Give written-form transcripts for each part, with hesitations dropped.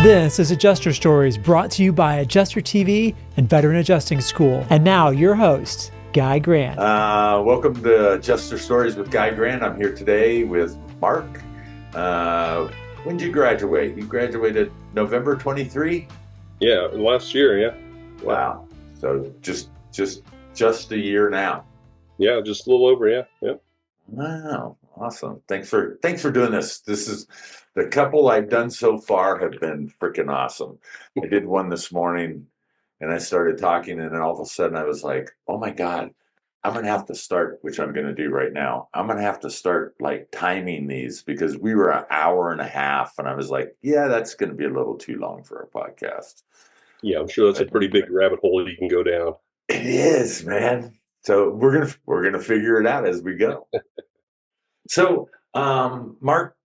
This is Adjuster Stories, brought to you by Adjuster TV and Veteran Adjusting School. And now your host, Guy Grant. Welcome to Adjuster Stories with Guy Grant. I'm here today with Mark. When did you graduate? You graduated November 23? Yeah, last year, yeah. Wow. So just a year now. Yeah, just a little over, yeah. Wow, awesome. Thanks for doing this. This is the couple I've done so far have been freaking awesome. I did one this morning and I started talking, and then all of a sudden I was like, oh my God, I'm going to have to start, which I'm going to do right now. I'm going to have to start like timing these, because we were an hour and a half and I was like, yeah, that's going to be a little too long for a podcast. Yeah, I'm sure that's a pretty big rabbit hole you can go down. It is, man. So we're gonna figure it out as we go. So, Mark,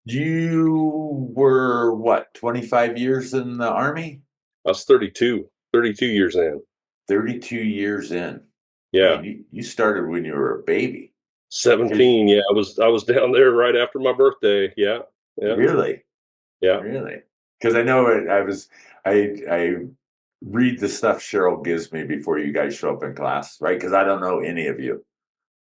you were what, 25 years in the Army? I was 32 years in. 32 years in. Yeah. Man, you started when you were a baby. 17, yeah. I was down there right after my birthday. Yeah. Really? Yeah. Really? Because I know I read the stuff Cheryl gives me before you guys show up in class, right? Because I don't know any of you,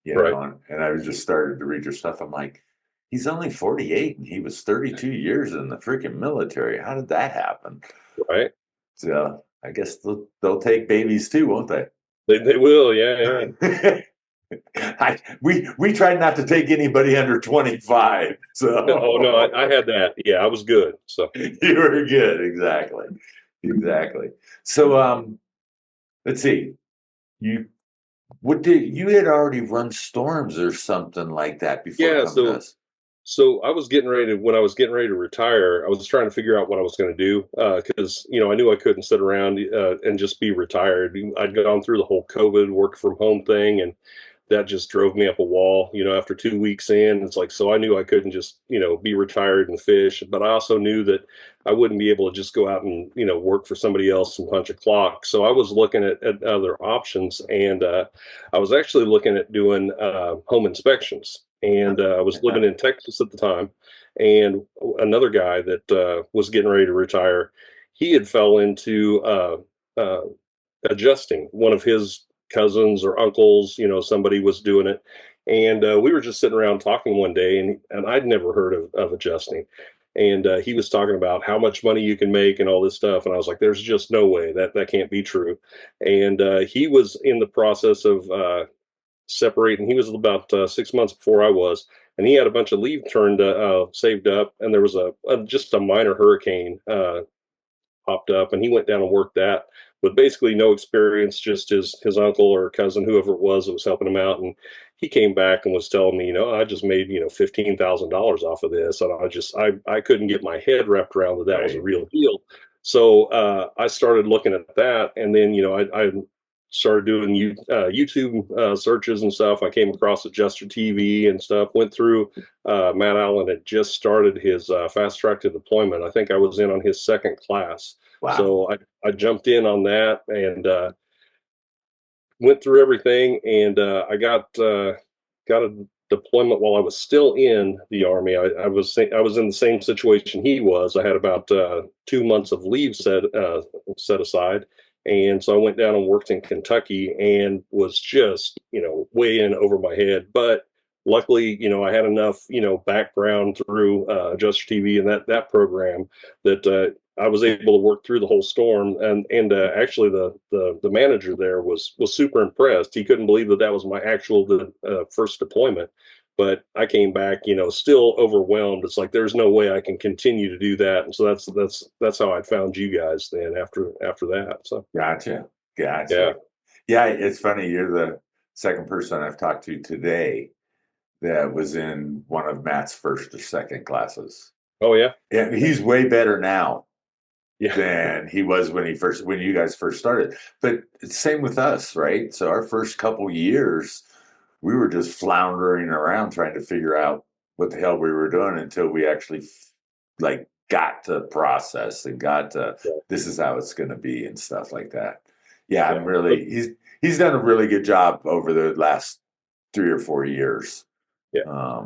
right. know, and I was just started to read your stuff. I'm like, he's only 48 and he was 32 years in the freaking military. How did that happen? Right. So I guess they'll take babies too, won't they? They will, yeah. We tried not to take anybody under 25. So oh no, I had that. Yeah, I was good. So you were good, exactly. So let's see. You had already run storms or something like that before coming to us. So when I was getting ready to retire, I was trying to figure out what I was going to do, because I knew I couldn't sit around and just be retired. I'd gone through the whole COVID work from home thing, and that just drove me up a wall. After 2 weeks in, it's like, so I knew I couldn't just be retired and fish, but I also knew that I wouldn't be able to just go out and work for somebody else and punch a clock. So I was looking at other options, and I was actually looking at doing home inspections. And I was living in Texas at the time, and another guy that was getting ready to retire, he had fell into adjusting. One of his cousins or uncles, somebody was doing it, and we were just sitting around talking one day, and I'd never heard of adjusting. And he was talking about how much money you can make and all this stuff, and I was like, "There's just no way that can't be true." And he was in the process of separating. He was about 6 months before I was, and he had a bunch of leave saved up, and there was just a minor hurricane popped up, and he went down and worked that with basically no experience, just his uncle or cousin, whoever it was that was helping him out. And he came back and was telling me, I just made $15,000 off of this, and I couldn't get my head wrapped around that was a real deal. So I started looking at that, and then I started doing YouTube searches and stuff. I came across Adjuster TV and stuff. Went through. Matt Allen had just started his fast track to deployment. I think I was in on his second class. Wow. So I jumped in on that and went through everything. And I got a deployment while I was still in the Army. I was in the same situation he was. I had about 2 months of leave set aside. And so I went down and worked in Kentucky and was just, way in over my head. But luckily, I had enough, background through Adjuster TV and that program that I was able to work through the whole storm. And actually, the manager there was super impressed. He couldn't believe that was my actual first deployment. But I came back, still overwhelmed. It's like, there's no way I can continue to do that. And so that's how I found you guys then after that. So Gotcha. Yeah. It's funny. You're the second person I've talked to today that was in one of Matt's first or second classes. Oh yeah. Yeah. He's way better now Yeah. than he was when you guys first started. But it's same with us, right? So our first couple years, we were just floundering around trying to figure out what the hell we were doing until we actually got to process and got to this is how it's going to be and stuff like that. Yeah, I'm really he's done a really good job over the last 3 or 4 years. Yeah.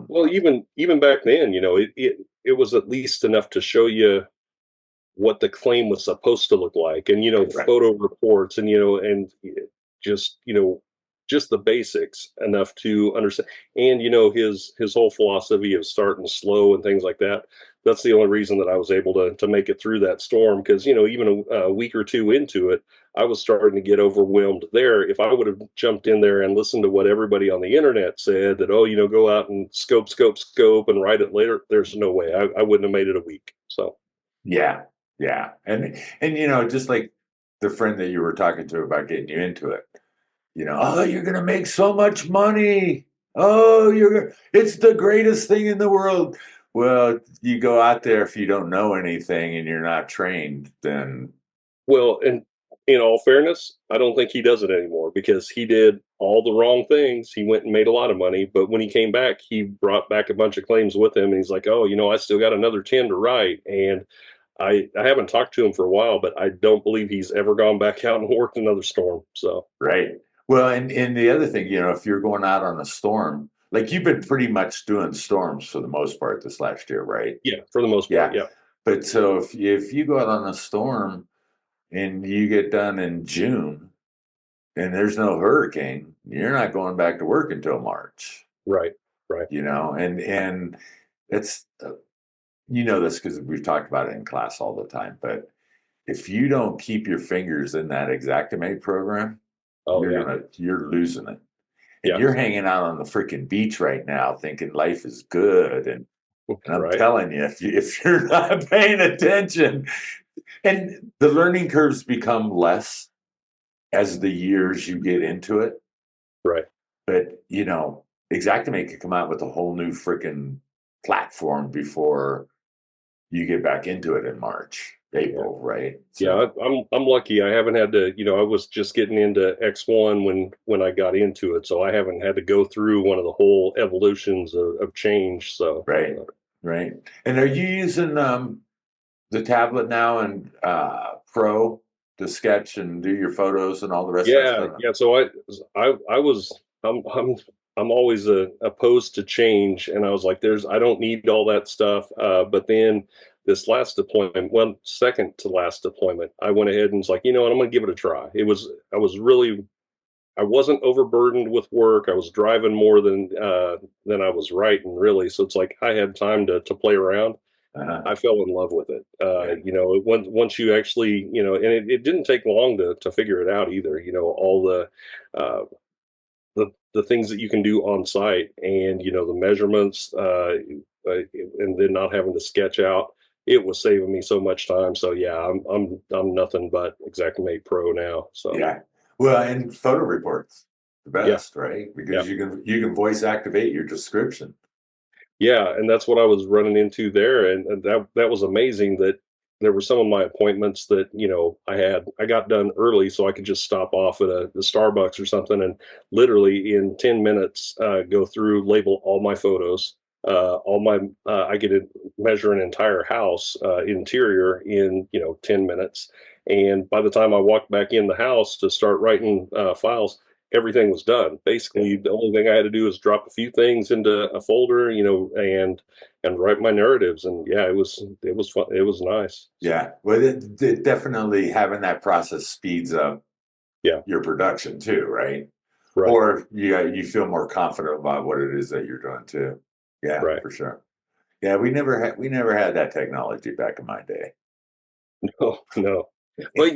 Well, even back then, it was at least enough to show you what the claim was supposed to look like, and Right. photo reports, and and just just the basics enough to understand. And his whole philosophy of starting slow and things like that. That's the only reason that I was able to make it through that storm, because even a week or two into it, I was starting to get overwhelmed there. If I would have jumped in there and listened to what everybody on the internet said, that, oh, go out and scope and write it later, there's no way I wouldn't have made it a week. So Yeah. Yeah. And just like the friend that you were talking to about getting you into it, oh, you're gonna make so much money. Oh, it's the greatest thing in the world. Well, you go out there, if you don't know anything and you're not trained, then well, and in all fairness, I don't think he does it anymore, because he did all the wrong things. He went and made a lot of money, but when he came back, he brought back a bunch of claims with him, and he's like, "Oh, I still got another 10 to write." And I haven't talked to him for a while, but I don't believe he's ever gone back out and worked another storm. So right. Well, and the other thing, if you're going out on a storm, like you've been pretty much doing storms for the most part this last year, right? yeah, for the most part, Yeah. yeah, But so if you go out on a storm and you get done in June and there's no hurricane, you're not going back to work until March, right, right, and it's this because we've talked about it in class all the time. But if you don't keep your fingers in that Xactimate program, oh yeah, you're losing it. And yeah, you're hanging out on the freaking beach right now thinking life is good. And I'm right, telling you, if you're not paying attention, and the learning curves become less as the years you get into it. right, But Xactimate could come out with a whole new freaking platform before you get back into it in March, yeah. April, right? Yeah, So I'm lucky. I haven't had to, I was just getting into X1 when I got into it, so I haven't had to go through one of the whole evolutions of change. So, right, right. And are you using the tablet now and Pro to sketch and do your photos and all the rest of that yeah, stuff? yeah. So I was I'm always opposed to change, and I was like, I don't need all that stuff. But then this last deployment, well, second to last deployment, I went ahead and was like, what, I'm going to give it a try. I wasn't overburdened with work. I was driving more than I was writing, really. So it's like I had time to play around. Uh-huh. I fell in love with it. Yeah. Once you actually, and it didn't take long to figure it out either. All uh, the things that you can do on site, and the measurements, and then not having to sketch out. It was saving me so much time. So yeah, I'm nothing but Xactimate Pro now. So Yeah. Well, and photo reports, the yeah, best, right? yeah. Because you can voice activate your description. Yeah, and that's what I was running into there, and that was amazing. That there were some of my appointments that I got done early, so I could just stop off at the Starbucks or something, and literally in 10 minutes go through, label all my photos, all my I could measure an entire house interior in 10 minutes, and by the time I walked back in the house to start writing files, everything was done. Yeah. Basically, the only thing I had to do was drop a few things into a folder, and write my narratives. And yeah, it was fun. It was nice. So, Yeah. Well, it definitely having that process speeds up yeah, your production too, right? right, Or you feel more confident about what it is that you're doing too. Yeah, right. for sure. Yeah, we never had that technology back in my day. No, no. But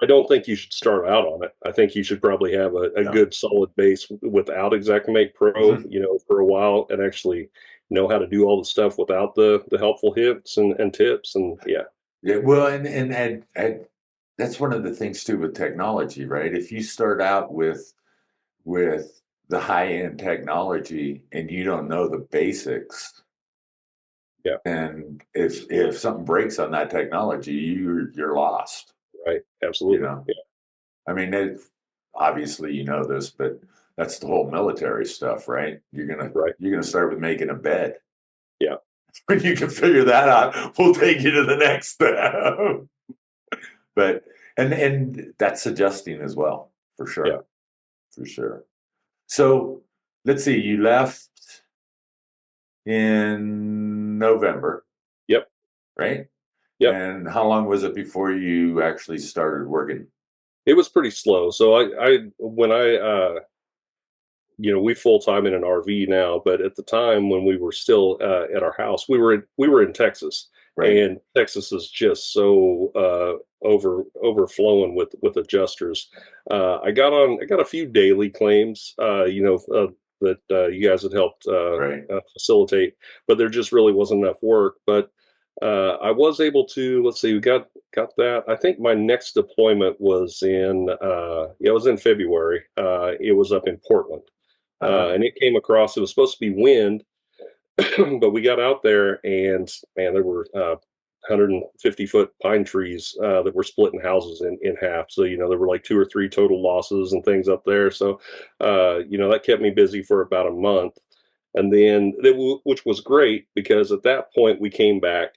I don't think you should start out on it. I think you should probably have a No. good solid base without Xactimate Pro, Mhm. for a while, and actually know how to do all the stuff without the helpful hints and tips. And yeah, Yeah, well, and that's one of the things too with technology, right? If you start out with the high end technology and you don't know the basics, yeah, and if something breaks on that technology, you're lost. right, You absolutely, know, yeah, I mean, obviously you know this, but that's the whole military stuff, right? You're gonna right, you're gonna start with making a bed. yeah, When you can figure that out, we'll take you to the next step. But and that's adjusting as well, for yeah. sure, for sure. So let's see, you left in November, Yep. right? Yep. And how long was it before you actually started working? It was pretty slow. So when we full time in an RV now, but at the time when we were still at our house, we were in Texas, Right. and Texas is just so overflowing with adjusters. I got a few daily claims, that you guys had helped Right. facilitate, but there just really wasn't enough work. But I was able to, let's see, we got that. I think my next deployment was it was in February. It was up in Portland. Uh-huh. And it came across. It was supposed to be wind, but we got out there, and man, there were 150-foot pine trees that were splitting houses in half. So there were like 2 or 3 total losses and things up there. So that kept me busy for about a month, and then which was great because at that point we came back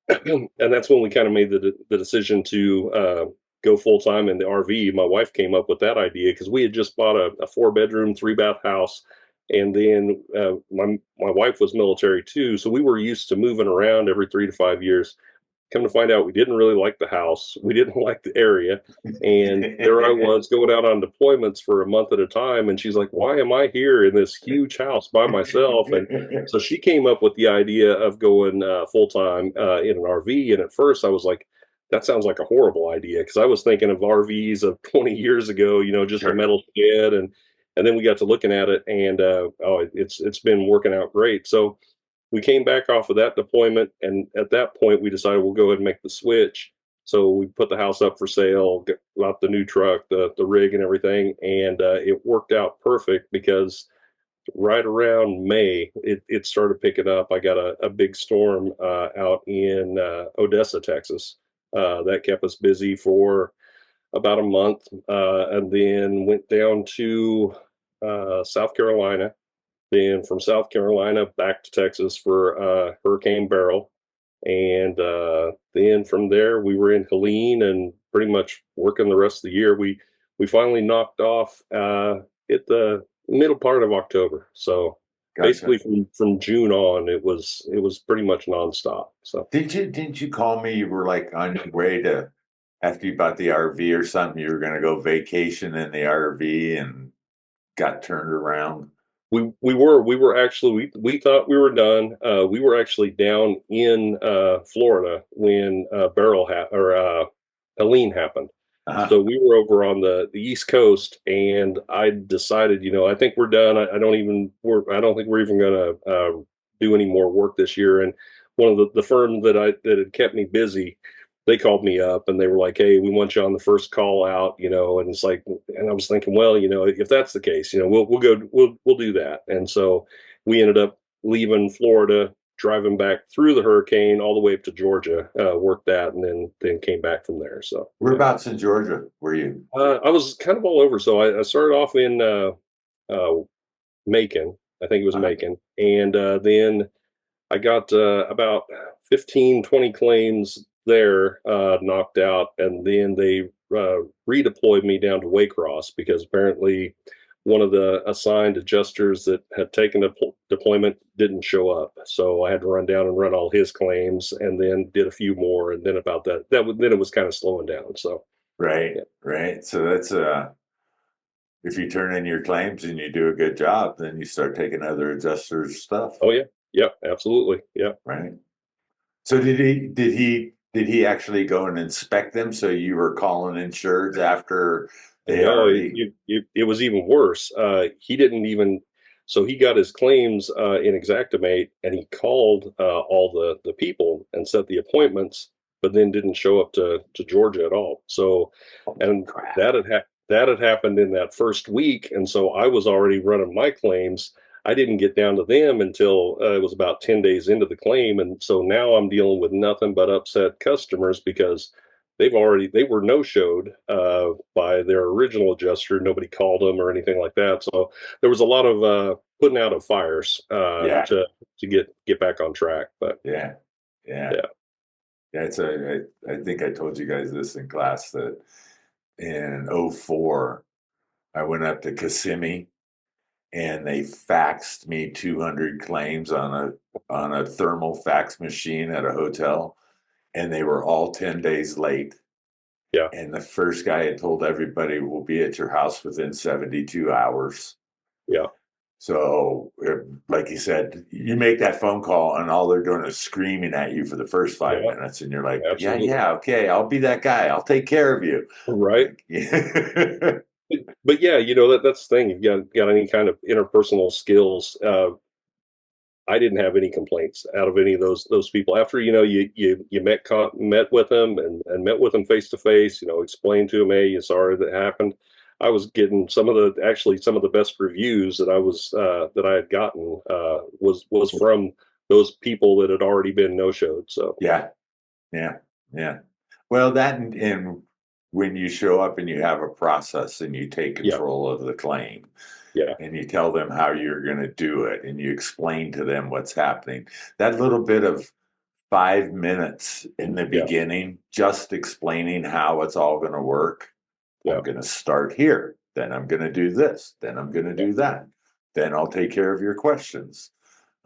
and that's when we kind of made the decision to go full time in the RV. My wife came up with that idea because we had just bought a 4-bedroom, 3-bath house, and then my wife was military too, so we were used to moving around every 3 to 5 years. Come to find out, we didn't really like the house. We didn't like the area. And there I was going out on deployments for a month at a time. And she's like, why am I here in this huge house by myself? And so she came up with the idea of going full time in an RV. And at first I was like, that sounds like a horrible idea because I was thinking of RVs of 20 years ago, just a Sure. metal shed. And then we got to looking at it, and it's been working out great. So we came back off of that deployment, and at that point we decided we'll go ahead and make the switch. So we put the house up for sale, got the new truck, the rig and everything, and it worked out perfect because right around May it started picking up. I got a big storm out in Odessa, Texas, that kept us busy for about a month, and then went down to South Carolina, then from South Carolina back to Texas for Hurricane Beryl. And then from there, we were in Helene and pretty much working the rest of the year. We finally knocked off at the middle part of October. So Gotcha. basically, from June on, it was pretty much nonstop. So Didn't you call me? You were like on your way to after you bought the RV or something, you were gonna go vacation in the RV and got turned around. we were actually we thought we were done. We were actually down in Florida when Helene happened. Uh-huh. So we were over on the East Coast, and I decided, I think we're done. I don't think we're even going to do any more work this year. And one of the firm that had kept me busy, they called me up and they were like, "Hey, we want you on the first call out," and it's like, and I was thinking, well, if that's the case, we'll go, we'll do that. And so we ended up leaving Florida, driving back through the hurricane all the way up to Georgia, worked that, and then came back from there. So yeah. Whereabouts in Georgia were you? I was kind of all over. So I started off in uh, Macon. I think it was Uh-huh. Macon. And then I got about 15, 20 claims there knocked out. And then they redeployed me down to Waycross because apparently one of the assigned adjusters that had taken the deployment didn't show up. So I had to run down and run all his claims, and then did a few more. And then about then it was kind of slowing down. So Right, yeah. right. So that's if you turn in your claims and you do a good job, then you start taking other adjusters' stuff, Oh yeah. Yeah, absolutely. Yeah. right? So did he actually go and inspect them? So you were calling insureds after they No, already it was even worse. He didn't even, so he got his claims in Exactimate, and he called all the people and set the appointments, but then didn't show up to Georgia at all. So, and crap. that had happened in that first week, and so I was already running my claims. I didn't get down to them until it was about 10 days into the claim, and so now I'm dealing with nothing but upset customers because they were no showed by their original adjuster. Nobody called them or anything like that. So there was a lot of putting out of fires Yeah, to get back on track. But yeah, yeah. yeah, Yeah, I think I told you guys this in class that in '04 I went up to Kissimmee and they faxed me 200 claims on a thermal fax machine at a hotel. and they were all 10 days late. Yeah. And the first guy had told everybody, we'll be at your house within 72 hours. Yeah. So, like you said, you make that phone call and all they're doing is screaming at you for the first 5 minutes. And you're like, Absolutely. yeah, okay, I'll be that guy. I'll take care of you. Right. Like, yeah. But yeah, that's the thing. You've got any kind of interpersonal skills. I didn't have any complaints out of any of those people. After you met with them and met with them face to face, explained to them, hey, you sorry that happened. I was getting some of the best reviews that I had gotten was from those people that had already been no showed. So Yeah. Well, that and when you show up and you have a process and you take yeah, control of the claim yeah, and you tell them how you're going to do it and you explain to them what's happening, that little bit of 5 minutes in the yeah, beginning, just explaining how it's all going to work. yeah, I'm going to start here. Then I'm going to do this. Then I'm going to do that. Then I'll take care of your questions.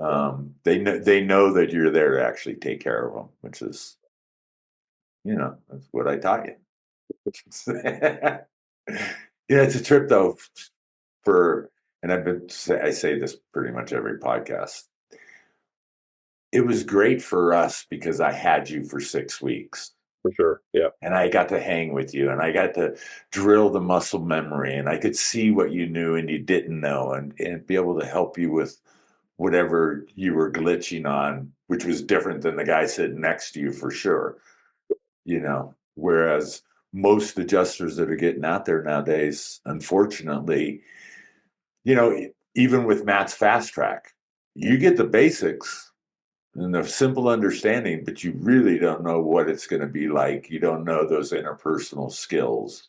They know that you're there to actually take care of them, which is, that's what I taught you. Yeah, it's a trip though and I say this pretty much every podcast. It was great for us because I had you for 6 weeks. for sure. Yeah, And I got to hang with you and I got to drill the muscle memory and I could see what you knew and you didn't know and be able to help you with whatever you were glitching on, which was different than the guy sitting next to you for sure. Whereas most adjusters that are getting out there nowadays, unfortunately, even with Matt's fast track, you get the basics and the simple understanding, but you really don't know what it's going to be like. You don't know those interpersonal skills.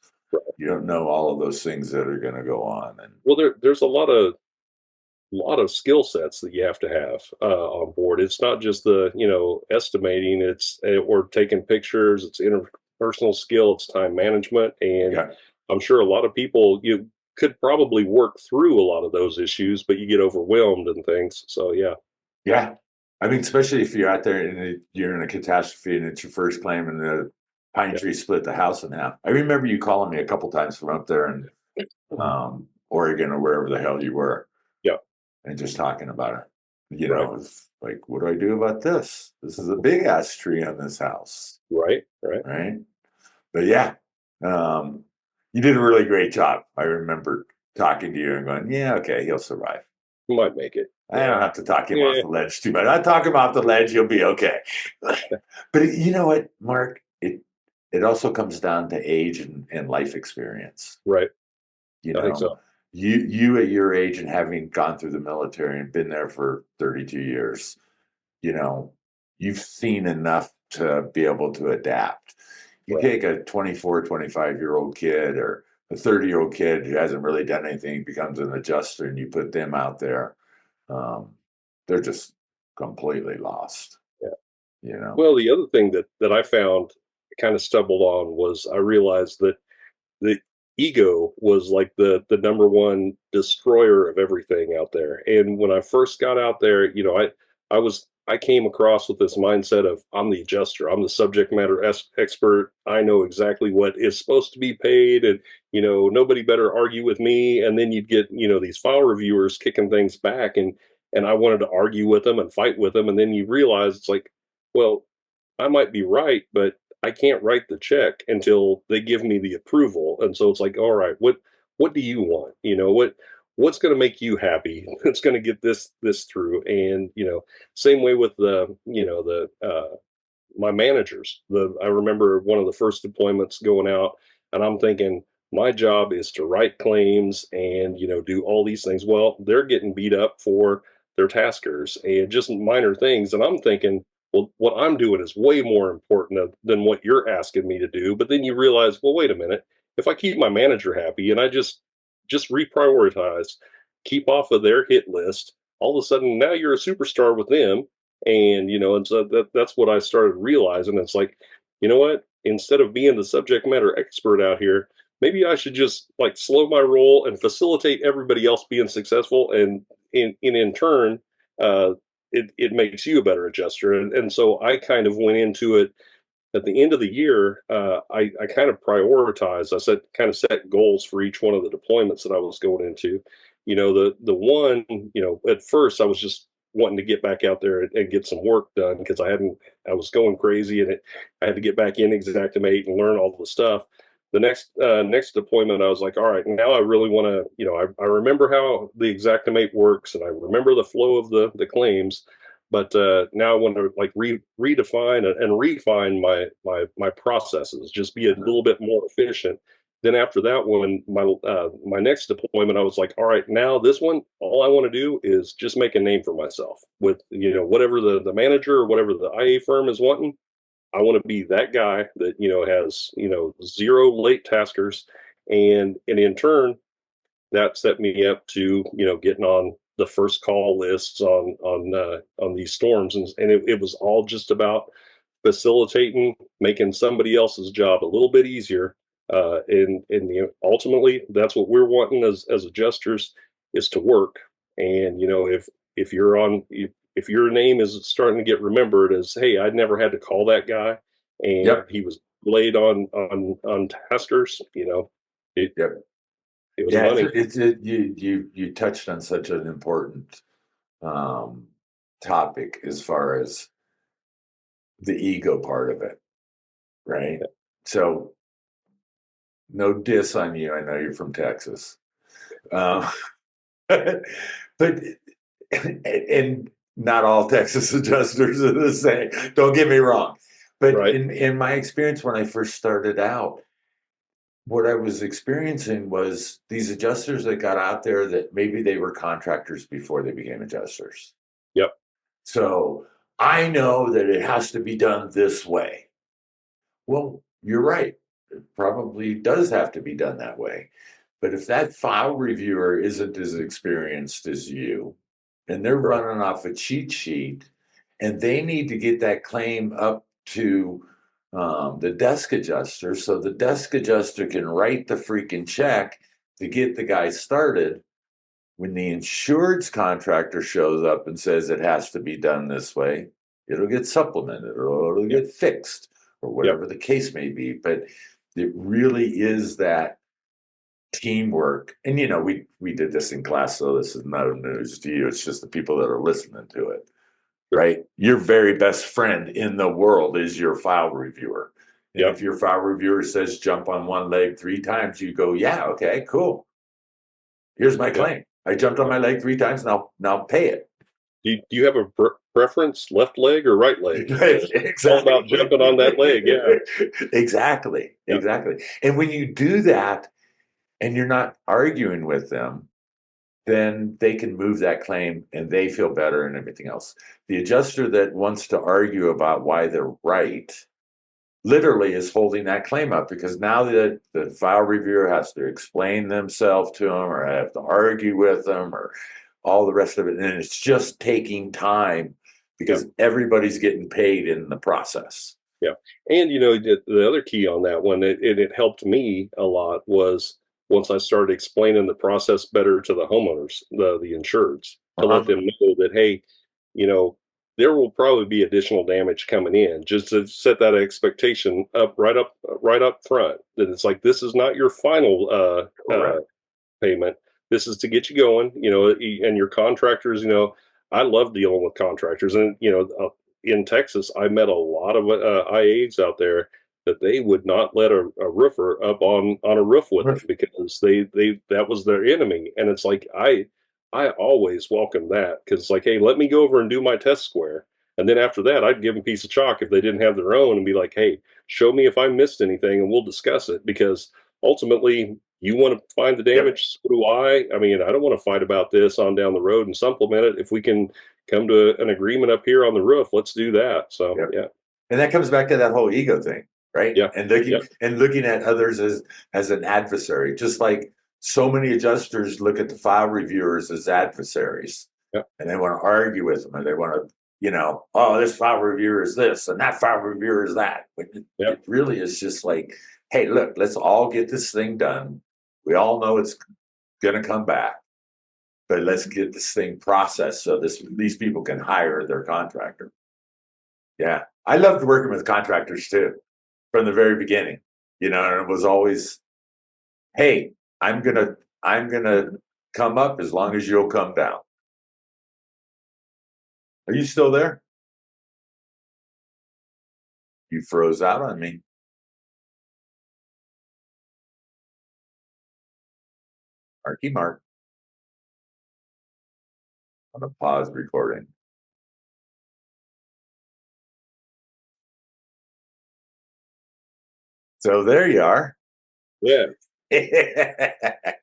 You don't know all of those things that are going to go on. And well, there's a lot of skill sets that you have to have on board. It's not just the estimating. It's or taking pictures. It's interpersonal skill. It's time management, and yeah, I'm sure a lot of people you could probably work through a lot of those issues, but you get overwhelmed and things. So yeah. I mean, especially if you're out there and you're in a catastrophe and it's your first claim and the pine yeah, tree split the house in half. I remember you calling me a couple times from up there in Oregon or wherever the hell you were. yeah, And just talking about it. right, It's like, what do I do about this? This is a big ass tree on this house, right. right? But yeah, you did a really great job. I remember talking to you and going, yeah, okay, he'll survive. You might make it. I don't have to talk him off the ledge too much. I talk him off the ledge, he'll be okay. But you know what, Mark? It also comes down to age and life experience. Right. You I think know, so. you at your age and having gone through the military and been there for 32 years, you know, you've seen enough to be able to adapt. You Right. take a 24, 25-year-old kid or a 30-year-old kid who hasn't really done anything, becomes an adjuster, and you put them out there, they're just completely lost, Yeah. Well, the other thing that I found kind of stumbled on was I realized that the ego was like the number one destroyer of everything out there. And when I first got out there, I came across with this mindset of I'm the adjuster, I'm the subject matter expert. I know exactly what is supposed to be paid, and nobody better argue with me. And then you'd get these file reviewers kicking things back, and I wanted to argue with them and fight with them, and then you realize it's like, well, I might be right, but I can't write the check until they give me the approval. And so it's like, all right, what do you want? What's going to make you happy? It's going to get this through. And same way with the my managers. I remember one of the first deployments going out, and I'm thinking my job is to write claims and do all these things. Well, they're getting beat up for their taskers and just minor things, and I'm thinking, well, what I'm doing is way more important than what you're asking me to do. But then you realize, well, wait a minute. If I keep my manager happy and I just reprioritize, keep off of their hit list, all of a sudden now you're a superstar with them. And so that's what I started realizing. It's like, you know what? Instead of being the subject matter expert out here, maybe I should just like slow my roll and facilitate everybody else being successful. And in turn, it makes you a better adjuster. And so I kind of went into it at the end of the year, I kind of prioritized. I set goals for each one of the deployments that I was going into. The one, at first I was just wanting to get back out there and get some work done because I was going crazy, and I had to get back in Xactimate and learn all the stuff. The next deployment, I was like, all right, now I really want to, I remember how the Xactimate works, and I remember the flow of the claims. But now I want to like redefine and refine my processes, just be a little bit more efficient. Then after that one, my next deployment, I was like, all right, now this one, all I want to do is just make a name for myself with whatever the manager or whatever the IA firm is wanting. I want to be that guy that has zero late taskers, and in turn that set me up to getting on the first call lists on these storms, and it was all just about facilitating, making somebody else's job a little bit easier. Ultimately, that's what we're wanting as adjusters, is to work. And if you're on if your name is starting to get remembered as, hey, I never had to call that guy, and Yep. he was laid on taskers, it, Yep. it was Yeah, money. you touched on such an important um, topic as far as the ego part of it, right? So no diss on you. I know you're from Texas, uh, but and not all Texas adjusters are the same. Don't get me wrong, but Right. in my experience when I first started out, what I was experiencing was these adjusters that got out there that maybe they were contractors before they became adjusters. Yep. So I know that it has to be done this way. Well, you're right. It probably does have to be done that way. But if that file reviewer isn't as experienced as you, and they're Right. running off a cheat sheet, and they need to get that claim up to the desk adjuster so the desk adjuster can write the freaking check to get the guy started. When the insured's contractor shows up and says it has to be done this way, it'll get supplemented or it'll Yep. get fixed or Yep. whatever the case may be. But it really is that teamwork. And we did this in class, so this is no news to you. It's just the people that are listening to it, Sure. right? Your very best friend in the world is your file reviewer. And Yep. if your file reviewer says jump on one leg 3 times, you go, yeah, okay, cool. Here's my Yep. claim. I jumped on my leg 3 times, and I'll pay it. Do you have a preference, left leg or right leg? It's all about Exactly. jumping on that leg. Yeah. Exactly. Yep. Exactly. And when you do that and you're not arguing with them, then they can move that claim and they feel better and everything else. The adjuster that wants to argue about why they're right literally is holding that claim up, because now the file reviewer has to explain themselves to them or have to argue with them or all the rest of it. And it's just taking time because Yep. everybody's getting paid in the process. Yeah. And the other key on that one, it helped me a lot, was once I started explaining the process better to the homeowners, the insureds, to let them know that, hey, you know, there will probably be additional damage coming in, just to set that expectation right up front, that it's like, this is not your final Correct. payment. This is to get you going, and your contractors, I love dealing with contractors. And, in Texas, I met a lot of IAs out there that they would not let a roofer up on a roof with them, because that was their enemy. And it's like, I always welcome that, because it's like, hey, let me go over and do my test square. And then after that, I'd give them a piece of chalk if they didn't have their own, and be like, hey, show me if I missed anything and we'll discuss it. Because ultimately, you want to find the damage, so do I. I mean, I don't want to fight about this on down the road and supplement it. If we can come to an agreement up here on the roof, let's do that. So, yeah. And that comes back to that whole ego thing, right? Yeah. And looking at others as an adversary, just like so many adjusters look at the file reviewers as adversaries, and they want to argue with them, and they want to, oh, this file reviewer is this, and that file reviewer is that. But it really is just like, hey, look, let's all get this thing done. We all know it's going to come back, but let's get this thing processed so these people can hire their contractor. Yeah. I loved working with contractors too from the very beginning, and it was always, hey, I'm gonna come up as long as you'll come down. Are you still there? You froze out on me. Marky Mark. I'm gonna pause recording. So there you are. Yeah, like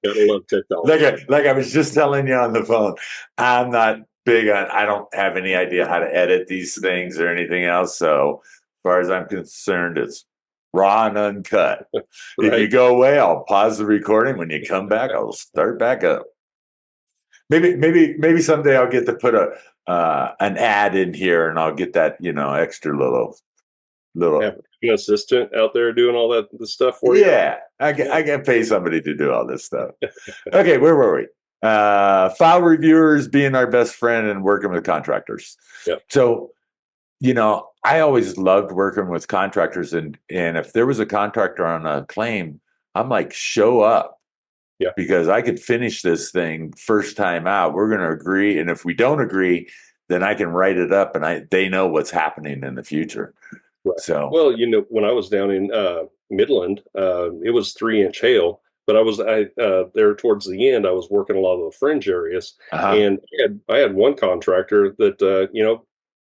gotta love technology. like I was just telling you on the phone, I'm not big on. I don't have any idea how to edit these things or anything else. So as far as I'm concerned, it's raw and uncut. If you Right. go away, I'll pause the recording. When you come back, I'll start back up. Maybe someday I'll get to put an ad in here, and I'll get that extra little. Have an assistant out there doing all that the stuff for you. Yeah, I can pay somebody to do all this stuff. Okay, where were we? File reviewers being our best friend and working with contractors. Yep. So, I always loved working with contractors, and if there was a contractor on a claim, I'm like, show up. Yeah. Because I could finish this thing first time out. We're going to agree, and if we don't agree, then I can write it up, and they know what's happening in the future. Right. So, well, when I was down in Midland, it was 3-inch hail, but I was there towards the end. I was working a lot of the fringe areas, and I had one contractor that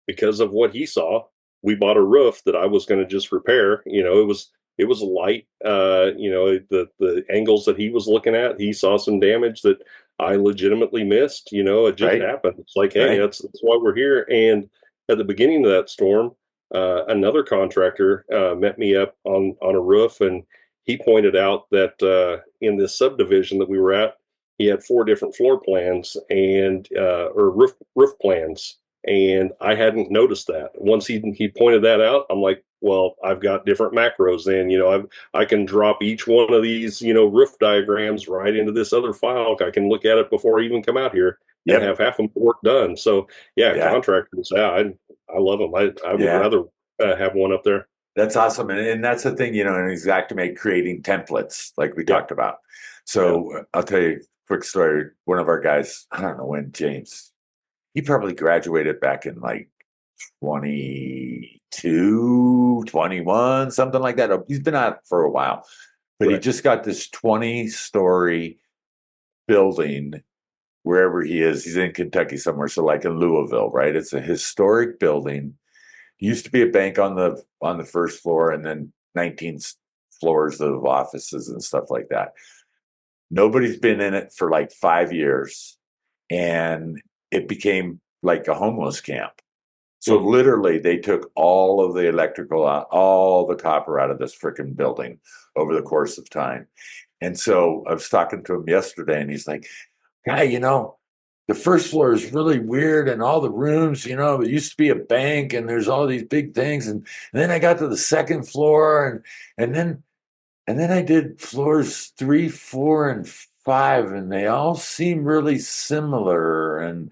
because of what he saw, we bought a roof that I was going to just repair. It was light. The angles that he was looking at, he saw some damage that I legitimately missed. It just Right. happened. It's like, hey, Right. that's why we're here. And at the beginning of that storm, another contractor met me up on a roof, and he pointed out that in this subdivision that we were at, he had 4 different floor plans and or roof plans, and I hadn't noticed that. Once he pointed that out, I'm like, well, I've got different macros. Then I can drop each one of these roof diagrams right into this other file. I can look at it before I even come out here and have half of the work done. So yeah. Contractors, I love them. I would rather have one up there. That's awesome. And that's the thing, in Xactimate, creating templates like we talked about. So I'll tell you a quick story. One of our guys, I don't know when, James, he probably graduated back in like 22, 21, something like that. He's been out for a while, but he just got this 20-story building wherever he is. He's in Kentucky somewhere. So like in Louisville, right? It's a historic building. Used to be a bank on the first floor, and then 19 floors of offices and stuff like that. Nobody's been in it for like 5 years, and it became like a homeless camp. So literally, they took all of the electrical out, all the copper out of this freaking building over the course of time. And so I was talking to him yesterday, and he's like, "Guy, the first floor is really weird, and all the rooms, it used to be a bank, and there's all these big things, and then I got to the second floor, and then I did floors 3, 4, and 5, and they all seem really similar, and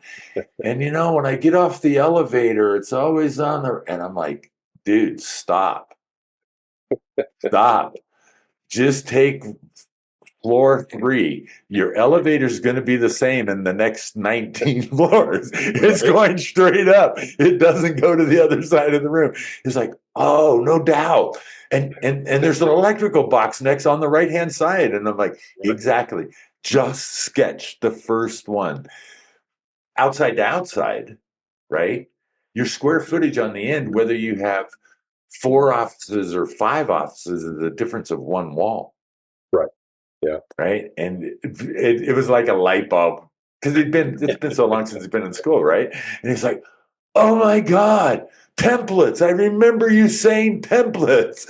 when I get off the elevator, it's always on the." And I'm like, "Dude, stop, just take floor 3. Your elevator is going to be the same in the next 19 floors. It's going straight up. It doesn't go to the other side of the room." He's like, "Oh, no doubt." And there's an electrical box next on the right-hand side. And I'm like, exactly. Just sketch the first one. Outside to outside, right? Your square footage on the end, whether you have 4 offices or 5 offices, is the difference of one wall. Right. Yeah. Right. And it was like a light bulb, because it's been so long since he's been in school, right? And he's like, "Oh my God, templates. I remember you saying templates."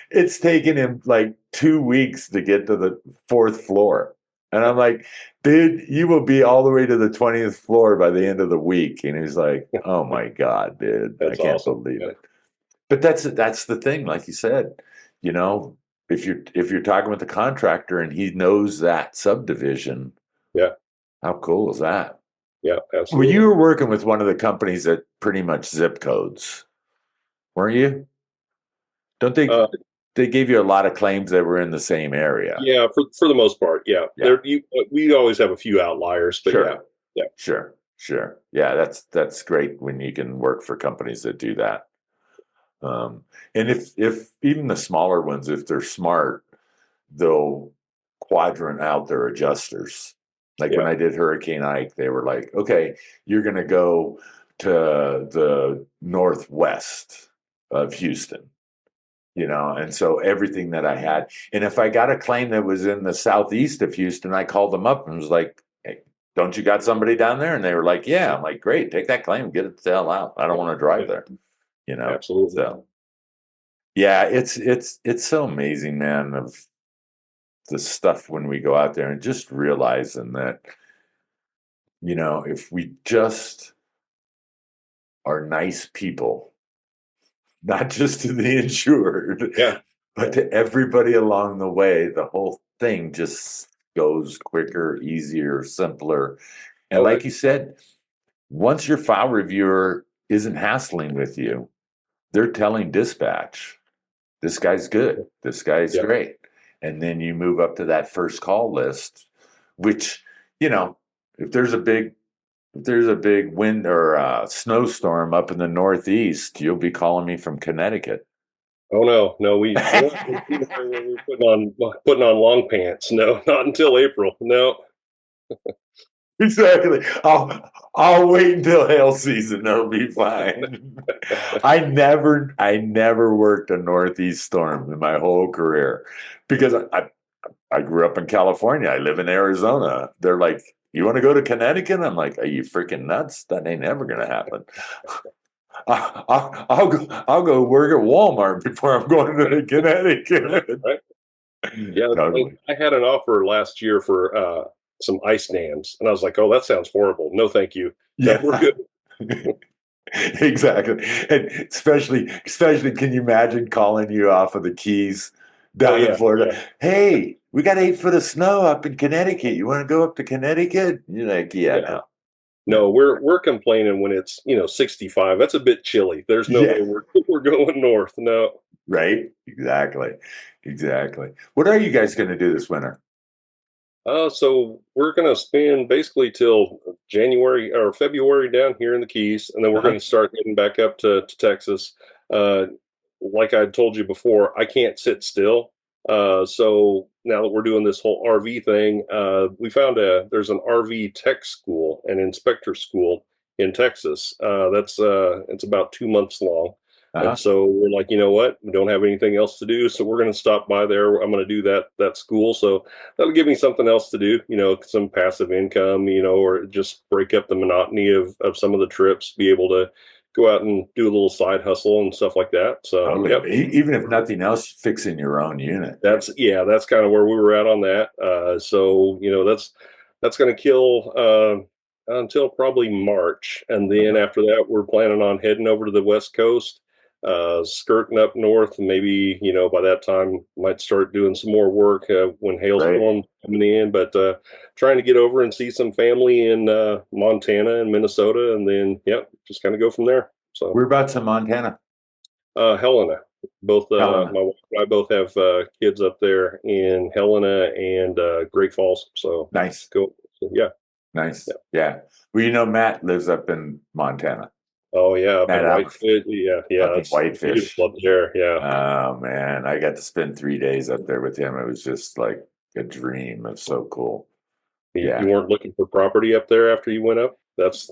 It's taken him like 2 weeks to get to the 4th floor. And I'm like, "Dude, you will be all the way to the 20th floor by the end of the week." And he's like, "Oh my God, dude, I can't believe it." But that's the thing, like you said, if you're talking with the contractor and he knows that subdivision, how cool is that? Yeah, absolutely. Well, you were working with one of the companies that pretty much zip codes. weren't you? Don't they? Uh, They gave you a lot of claims that were in the same area. yeah, for the most part, yeah. Yeah, We always have a few outliers, but yeah, sure, yeah, sure. Yeah, that's great when you can work for companies that do that. Um, and if even the smaller ones, if they're smart, they'll quadrant out their adjusters. Like when yeah, I did Hurricane Ike, they were like, okay, you're going to go to the northwest of Houston, and so everything that I had. And if I got a claim that was in the southeast of Houston, I called them up and was like, hey, don't you got somebody down there? And they were like, yeah. I'm like, great, take that claim, get it the hell out. I don't want to drive yeah, there. absolutely. So yeah, it's so amazing, man, of the stuff when we go out there and just realizing that, if we just are nice people, not just to the insured, Yeah, but to everybody along the way, the whole thing just goes quicker, easier, simpler. And oh, like you said, once your file reviewer isn't hassling with you, they're telling dispatch, this guy's good, this guy's yeah. great. And then you move up to that first call list, which, if there's a big wind or snowstorm up in the Northeast, you'll be calling me from Connecticut. Oh no, we're not gonna see the point where we're putting on long pants. No, not until April. No. Exactly. I'll wait until hail season. It'll be fine. I never worked a Northeast storm in my whole career because I grew up in California. I live in Arizona. They're like, you want to go to Connecticut? I'm like, are you freaking nuts? That ain't never gonna happen. I'll go work at Walmart before I'm going to Connecticut. Right? Yeah, Totally. I had an offer last year for some ice dams, and I was like, "Oh, that sounds horrible. No, thank you. No, we're Yeah. good." Exactly. And especially, can you imagine calling you off of the Keys Oh down in yeah, Florida? yeah, Hey, we got 8 foot of snow up in Connecticut. You want to go up to Connecticut? You're like, yeah, yeah. no, no. No, we're complaining when it's 65. That's a bit chilly. There's no Yeah, way we're going north. No. right. Exactly. What are you guys going to do this winter? So we're gonna spend basically till January or February down here in the Keys, and then we're Uh-huh. gonna start heading back up to Texas. Uh, like I told you before, I can't sit still. So now that we're doing this whole RV thing, we found there's an RV tech school, an inspector school in Texas. It's about 2 months long. And Uh-huh. so we're like, you know what? We don't have anything else to do, so we're going to stop by there. I'm going to do that school. So that'll give me something else to do, some passive income, or just break up the monotony of some of the trips, be able to go out and do a little side hustle and stuff like that. So, yep, Totally. Even if nothing else, fixing your own unit. that's kind of where we were at on that. So, that's going to kill until probably March. And then Uh-huh. after that, we're planning on heading over to the West Coast, skirting up north. And maybe, by that time, might start doing some more work when Right. hailstorm coming in. But trying to get over and see some family in Montana and Minnesota. And then, yep, just kind of go from there. So, Whereabouts in Montana? Helena. Both Helena. my wife and I both have kids up there in Helena and Great Falls. So Nice. cool. So, yeah. Nice. Yeah. Well, Matt lives up in Montana. Oh yeah, up Matt in out Whitefish. Yeah, yeah, up in it's Whitefish. beautiful up there. Yeah. Oh man, I got to spend 3 days up there with him. It was just like a dream. It was so cool. You Yeah. weren't looking for property up there after you went up? That's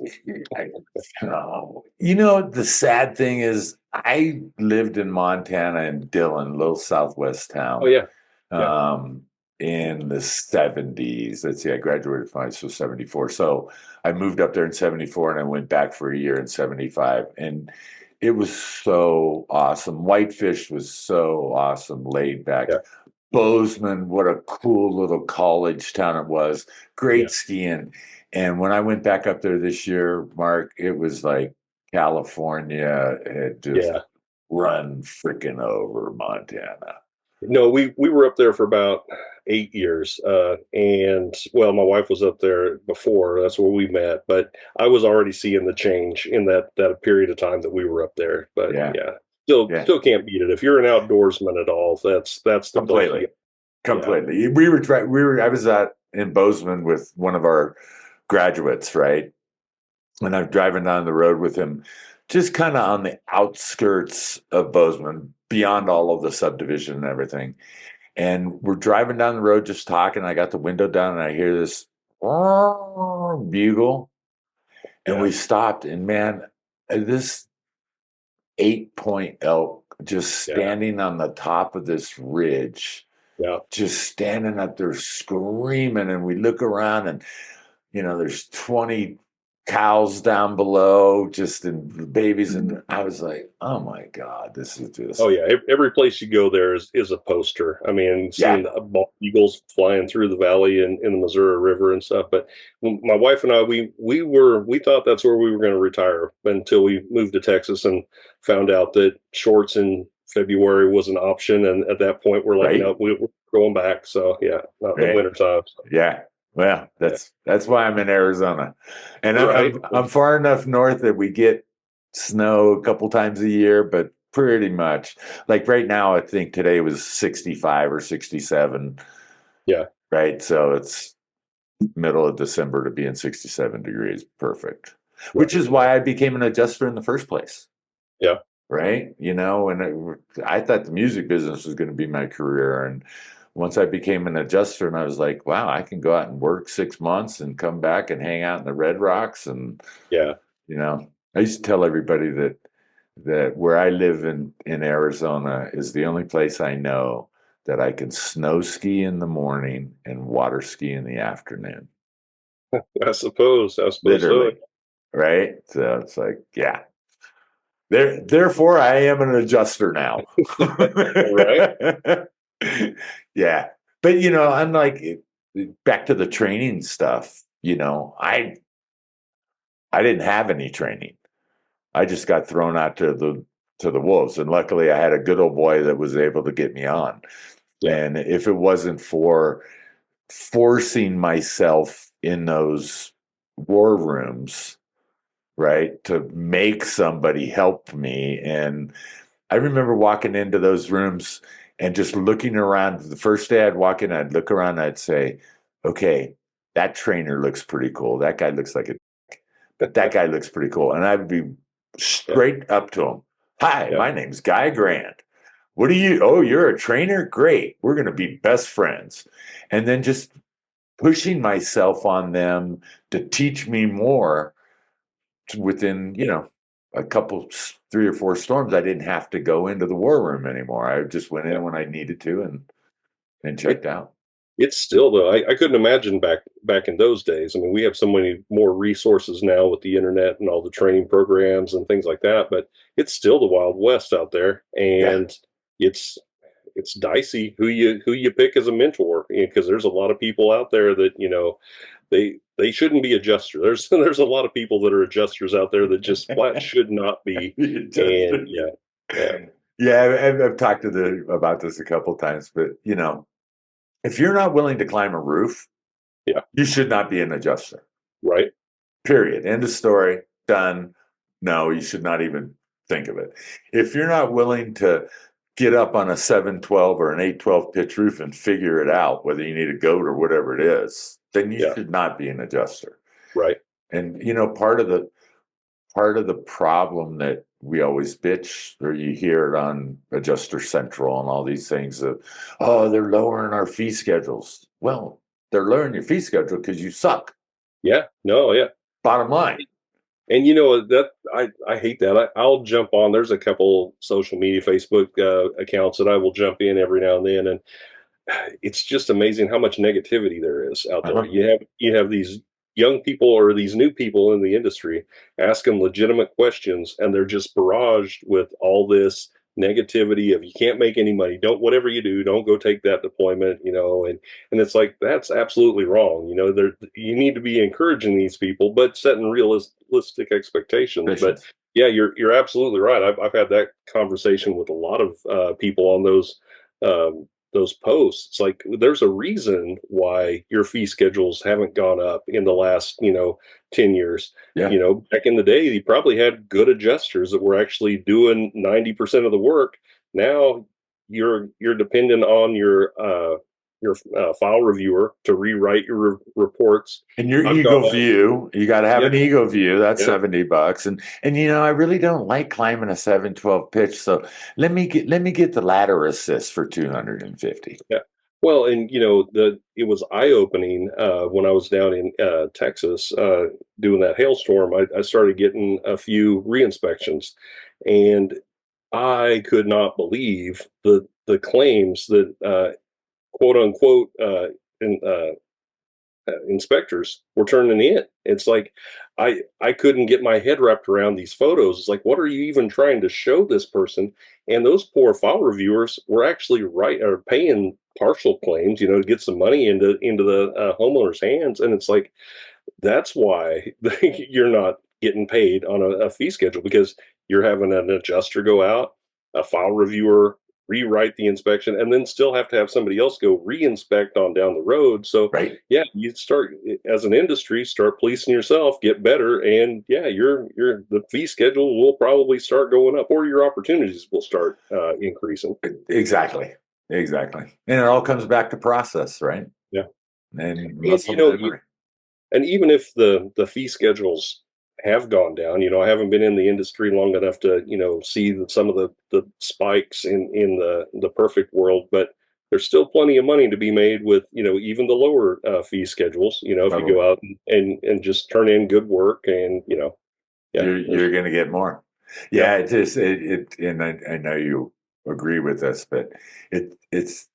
The sad thing is I lived in Montana in Dillon, little southwest oh town, yeah, yeah, um, in the 70s. Let's see, I graduated from high school 74. So I moved up there in 74 and I went back for a year in 75. And it was so awesome. Whitefish was so awesome, laid back. yeah, Bozeman, what a cool little college town it was. yeah, Great skiing. And when I went back up there this year, Mark, it was like California had just yeah. run freaking over Montana. No, we were up there for about 8 years, and well, my wife was up there before. That's where we met, but I was already seeing the change in that period of time that we were up there. But Yeah. yeah, Yeah. still can't beat it. If you're an outdoorsman at all, that's the place to Completely. go. Completely. I was in Bozeman with one of our graduates, right? And I'm driving down the road with him, just kind of on the outskirts of Bozeman, beyond all of the subdivision and everything. And we're driving down the road just talking. I got the window down and I hear this bugle. And Yeah. we stopped, and man, this 8-point elk just Yeah. standing on the top of this ridge, Yeah. just standing up there screaming. And we look around, and there's 20 cows down below, just in babies. And I was like, oh my God, this is just, Oh yeah, every place you go there is a poster. I mean, yeah, seeing the bald eagles flying through the valley and in the Missouri River and stuff. But my wife and I, we thought that's where we were going to retire until we moved to Texas and found out that shorts in February was an option. And at that point, we're like, right, no, we're going back. So yeah, not in the right, winter time. So, yeah. Well, yeah. that's why I'm in Arizona, and Right. I'm far enough north that we get snow a couple times a year, but pretty much like right now, I think today was 65 or 67, Yeah. right? So it's middle of December to be in 67 degrees, perfect. Which Right. is why I became an adjuster in the first place, Yeah. right? And I thought the music business was going to be my career, and once I became an adjuster, and I was like, wow, I can go out and work 6 months and come back and hang out in the Red Rocks. And, Yeah. I used to tell everybody that where I live in Arizona is the only place I know that I can snow ski in the morning and water ski in the afternoon. I suppose. So. Literally, right? So it's like, yeah. Therefore, I am an adjuster now. Right. Yeah. But, I'm like, back to the training stuff, I didn't have any training. I just got thrown out to the wolves. And luckily I had a good old boy that was able to get me on. Yeah. And if it wasn't for forcing myself in those war rooms, right, to make somebody help me. And I remember walking into those rooms and just looking around. The first day I'd walk in, I'd look around, I'd say, okay, that trainer looks pretty cool. That guy looks like but that guy looks pretty cool. And I'd be Yeah. straight up to him. Hi, Yeah. my name's Guy Grant. What are you? Oh, you're a trainer? Great. We're going to be best friends. And then just pushing myself on them to teach me more within, a couple, 3 or 4 storms. I didn't have to go into the war room anymore. I just went Yeah. in when I needed to and It, checked out. It's still though. I couldn't imagine back in those days. I mean, we have so many more resources now with the internet and all the training programs and things like that, but it's still the Wild West out there, Yeah. and it's it's dicey who you pick as a mentor, because there's a lot of people out there that they shouldn't be adjusters. There's a lot of people that are adjusters out there that just flat should not be. And yeah, Yeah, I've talked about this a couple times, but if you're not willing to climb a roof, yeah, you should not be an adjuster. right, Period. End of story. Done. No, you should not even think of it. If you're not willing to get up on a 712 or an 812 pitch roof and figure it out, whether you need a goat or whatever it is, then you yeah, should not be an adjuster. right, And part of the problem that we always bitch, or you hear it on Adjuster Central and all these things of, oh, they're lowering our fee schedules. Well, they're lowering your fee schedule because you suck. yeah, no, yeah. Bottom line. And that I hate that. I'll jump on. There's a couple social media, Facebook accounts that I will jump in every now and then, and it's just amazing how much negativity there is out there. Uh-huh. You have these young people or these new people in the industry, ask them legitimate questions, and they're just barraged with all this negativity of, you can't make any money, don't, whatever you do, don't go take that deployment, and it's like, that's absolutely wrong. There, you need to be encouraging these people, but setting realistic expectations. But yeah, you're absolutely right. I've had that conversation with a lot of people on those those posts, it's like there's a reason why your fee schedules haven't gone up in the last 10 years. Yeah. Back in the day, you probably had good adjusters that were actually doing 90% of the work. Now you're dependent on your file reviewer to rewrite your reports. And your I've ego gone out, view, you got to have yeah, an ego view. That's yeah, $70. And I really don't like climbing a 712 pitch. So let me get the ladder assist for 250. yeah. Well, and it was eye opening when I was down in Texas doing that hailstorm. I started getting a few re-inspections, and I could not believe the claims that quote unquote inspectors were turning in. It's like I couldn't get my head wrapped around these photos. It's like, what are you even trying to show this person? And those poor file reviewers were actually paying partial claims, to get some money into the homeowner's hands. And it's like, that's why you're not getting paid on a fee schedule, because you're having an adjuster go out, a file reviewer rewrite the inspection, and then still have to have somebody else go re-inspect on down the road. So Right. yeah, you start as an industry, start policing yourself, get better, and yeah, the fee schedule will probably start going up, or your opportunities will start increasing. Exactly. Exactly. And it all comes back to process, right? Yeah, And and muscle memory. and even if the fee schedules have gone down, I haven't been in the industry long enough to see some of the spikes in the perfect world, but there's still plenty of money to be made with even the lower fee schedules. If you Totally. go out and just turn in good work, and yeah, You're going to get more. yeah, Yeah, and I know you agree with this, but it's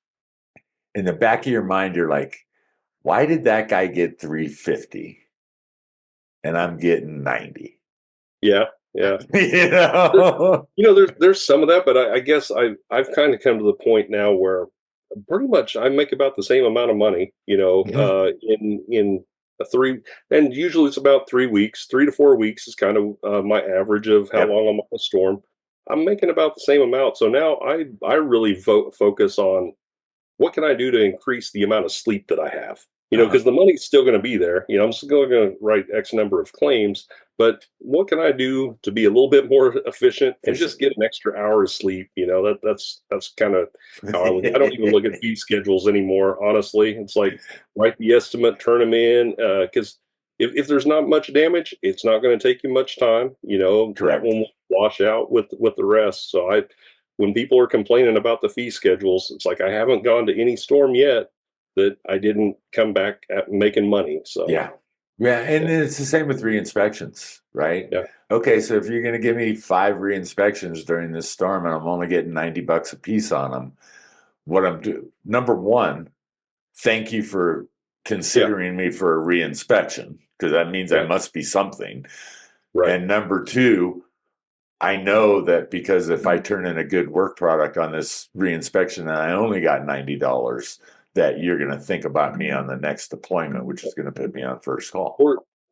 in the back of your mind. You're like, why did that guy get 350 and I'm getting 90? yeah, yeah. You know? There's some of that, but I guess I've kind of come to the point now where pretty much I make about the same amount of money, in a three, and usually it's about 3 weeks, 3 to 4 weeks is kind of my average of how Yep. long I'm on a storm. I'm making about the same amount, so now I really focus on what can I do to increase the amount of sleep that I have? Uh-huh. Because the money's still going to be there. I'm still going to write X number of claims, but what can I do to be a little bit more efficient and just get an extra hour of sleep? That's kind of how I look. I don't even look at fee schedules anymore. Honestly, it's like write the estimate, turn them in, because if there's not much damage, it's not going to take you much time. That Correct. one will wash out with the rest. So when people are complaining about the fee schedules, it's like I haven't gone to any storm yet that I didn't come back at making money. So Yeah. Yeah. And it's the same with re-inspections, right? yeah, Okay. So if you're going to give me 5 re-inspections during this storm and I'm only getting $90 a piece on them, what I'm doing, number one, thank you for yeah, considering me for a re-inspection, because that means I yeah, must be something. right, And number two, I know that because if I turn in a good work product on this re-inspection and I only got $90, that you're going to think about me on the next deployment, which is going to put me on first call.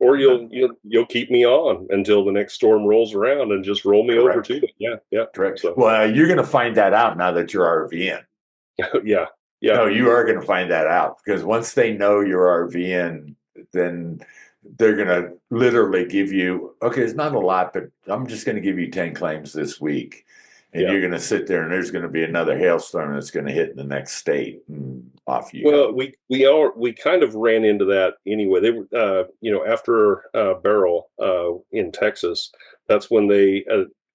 or you'll keep me on until the next storm rolls around and just roll me over Correct. to it. Yeah, yeah. Correct. So Well, you're going to find that out now that you're RVing. yeah, yeah, No, you are going to find that out, because once they know you're RVing, then they're going to literally give you, okay, it's not a lot, but I'm just going to give you 10 claims this week. And yeah. you're going to sit there and there's going to be another hailstorm that's going to hit in the next state, and off you Well, go. we kind of ran into that anyway. They were after Beryl in Texas. That's when they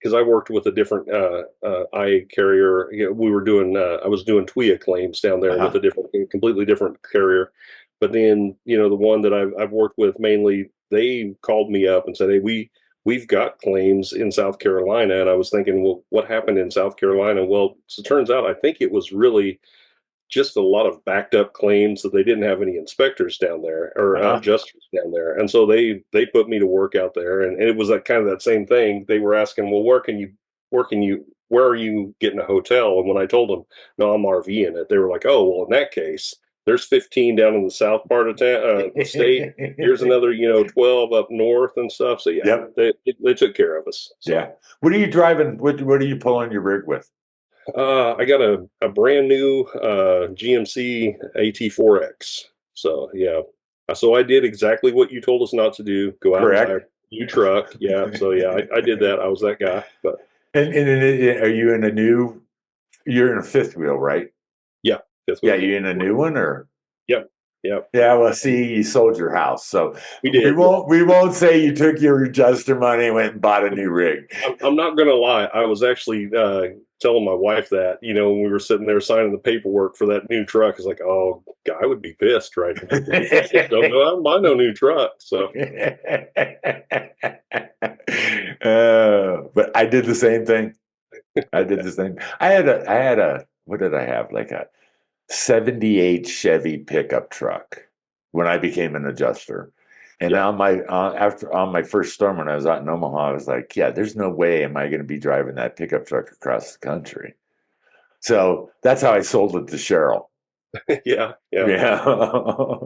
because I worked with a different IA carrier. We were doing I was doing TWIA claims down there with Uh-huh. a completely different carrier. But then the one that I've worked with mainly, they called me up and said, "Hey, we've got claims in South Carolina." And I was thinking, well, what happened in South Carolina? Well, so it turns out I think it was really just a lot of backed up claims that they didn't have any inspectors down there or Uh-huh. adjusters down there, and so they put me to work out there, and it was that kind of that same thing. They were asking, well, where are you getting a hotel? And when I told them, no, I'm RVing it, they were like, oh, well, in that case, there's 15 down in the south part of the state. Here's another 12 up north and stuff. So yeah, Yep. they took care of us. So. Yeah. What are you driving? What are you pulling your rig with? I got a brand new GMC AT4X. So yeah, so I did exactly what you told us not to do. Go out and buy a Correct. new truck. Yeah. So yeah, I did that. I was that guy. But And are you in a new? You're in a fifth wheel, right? yeah, fifth Yeah, wheel. you in a new one or? Yep. Yep. Yeah, well, see, you sold your house, so We we did. won't say you took your adjuster money and went and bought a new rig. I'm not gonna lie. I was actually telling my wife that, when we were sitting there signing the paperwork for that new truck. It's like, oh, guy would be pissed right now. Don't go out and buy no new truck. So But I did the same thing. I did the same. I had a what did I have? Like a 78 Chevy pickup truck when I became an adjuster. And yeah, on my first storm when I was out in Omaha, I was like, yeah, there's no way am I going to be driving that pickup truck across the country. So that's how I sold it to Cheryl. yeah, yeah. Yeah.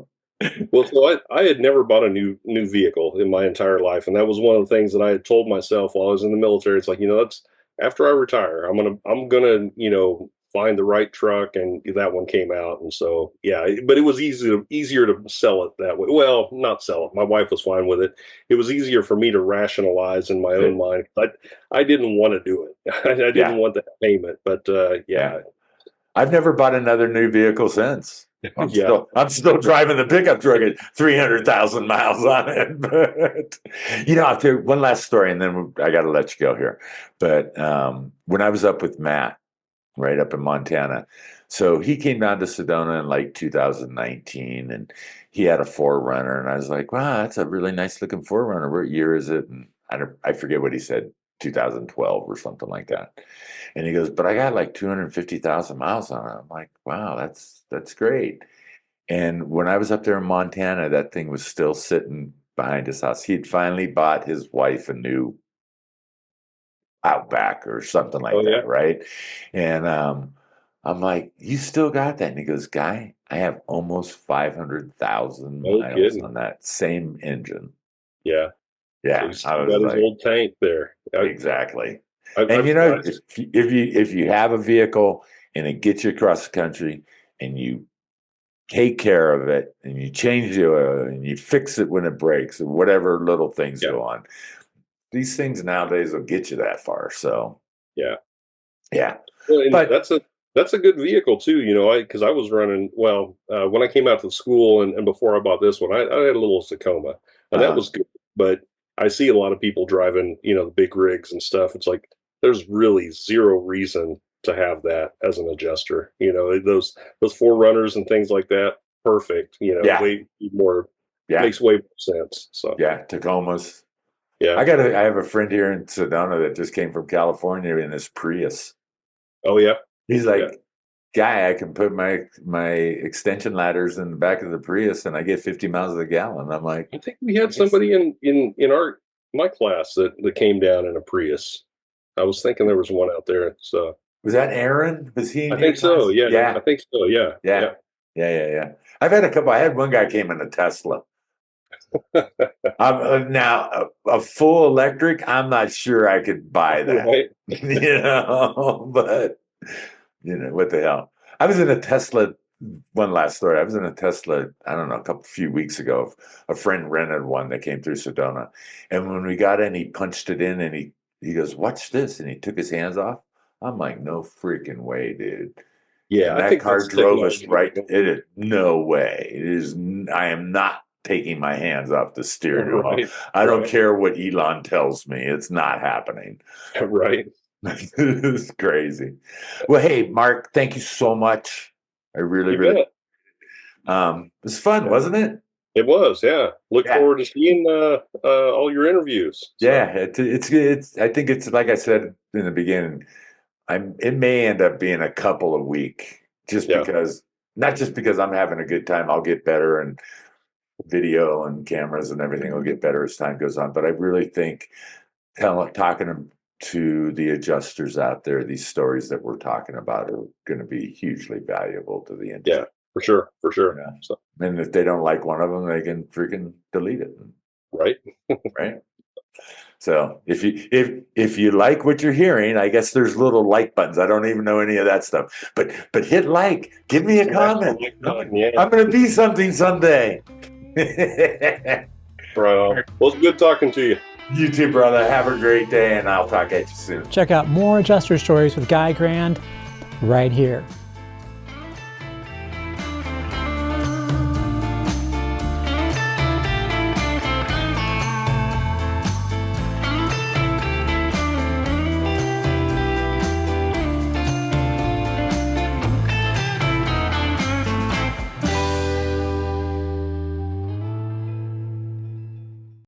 Well, so I had never bought a new vehicle in my entire life, and that was one of the things that I had told myself while I was in the military. It's like, that's after I retire, I'm gonna find the right truck, and that one came out, and so yeah. But it was easier to sell it that way. Well, not sell it. My wife was fine with it. It was easier for me to rationalize in my own mind. I didn't want to do it. I didn't Yeah. want that payment, but Yeah. yeah, I've never bought another new vehicle since. yeah. I'm still driving the pickup truck at 300,000 miles on it. But I'll tell you one last story, and then I got to let you go here. But when I was up with Matt, right up in Montana, so he came down to Sedona in like 2019, and he had a 4Runner, and I was like, "Wow, that's a really nice looking 4Runner. What year is it?" And I forget what he said, 2012 or something like that. And he goes, but I got like 250,000 miles on it. I'm like, wow, that's great. And when I was up there in Montana, that thing was still sitting behind his house. He'd finally bought his wife a new Outback or something Oh like yeah. that, right? And I'm like, you still got that? And he goes, Guy, I have almost 500,000 No miles kidding. on that same engine. Yeah. So Yeah, he's I still was got his like, old tank there. exactly. And I've if you have a vehicle and it gets you across the country and you take care of it and you change the oil and you fix it when it breaks or whatever little things yeah, go on, these things nowadays will get you that far. So yeah. yeah, Well, and but that's a good vehicle too. Because I was running when I came out to school and before I bought this one, I had a little Tacoma, and that uh, was good. But I see a lot of people driving, the big rigs and stuff. It's like there's really zero reason to have that as an adjuster. Those forerunners and things like that. Perfect. yeah, Way more yeah, makes way more sense. So yeah, Tacomas. yeah. I have a friend here in Sedona that just came from California in his Prius. Oh yeah. He's Yeah. like, Guy, I can put my extension ladders in the back of the Prius and I get 50 miles a gallon. I'm like, I think we I had guess somebody in my class that came down in a Prius. I was thinking there was one out there. So was that Aaron? Was he in I your think so. class? Yeah, I Yeah, think so. Yeah, yeah, yeah. yeah. I've had a couple. I had one guy came in a Tesla. Now a full electric. I'm not sure I could buy that. Right. But what the hell? I was in a Tesla. One last story. I was in a Tesla. I don't know, few weeks ago. A friend rented one that came through Sedona, and when we got in, he punched it in, and he goes, "Watch this," and he took his hands off. I'm like, "No freaking way, dude." Yeah, And I that think car that's drove us technology. right. It is no way. It is. I am not taking my hands off the steering wheel. Right, I don't right, care what Elon tells me. It's not happening. right. It's crazy. Well, hey, Mark, thank you so much. I really, You really. bet. It was fun, Yeah, wasn't it? it was. Yeah. Look Yeah, forward to seeing all your interviews. yeah. So It's. I think it's like I said in the beginning. It may end up being a couple a week, just yeah, because. Not just because I'm having a good time. I'll get better, and video and cameras and everything will get better as time goes on. But I really think talking to the adjusters out there, these stories that we're talking about are going to be hugely valuable to the yeah, industry. for sure, for sure. Yeah. So And if they don't like one of them, they can freaking delete it. right. Right. So if you like what you're hearing, I guess there's little like buttons. I don't even know any of that stuff. But hit like, give me a comment. I'm gonna be something someday. Right on. Well, it's good talking to you. You too, brother. Have a great day, and I'll talk at you soon. Check out more Adjuster Stories with Guy Grand right here.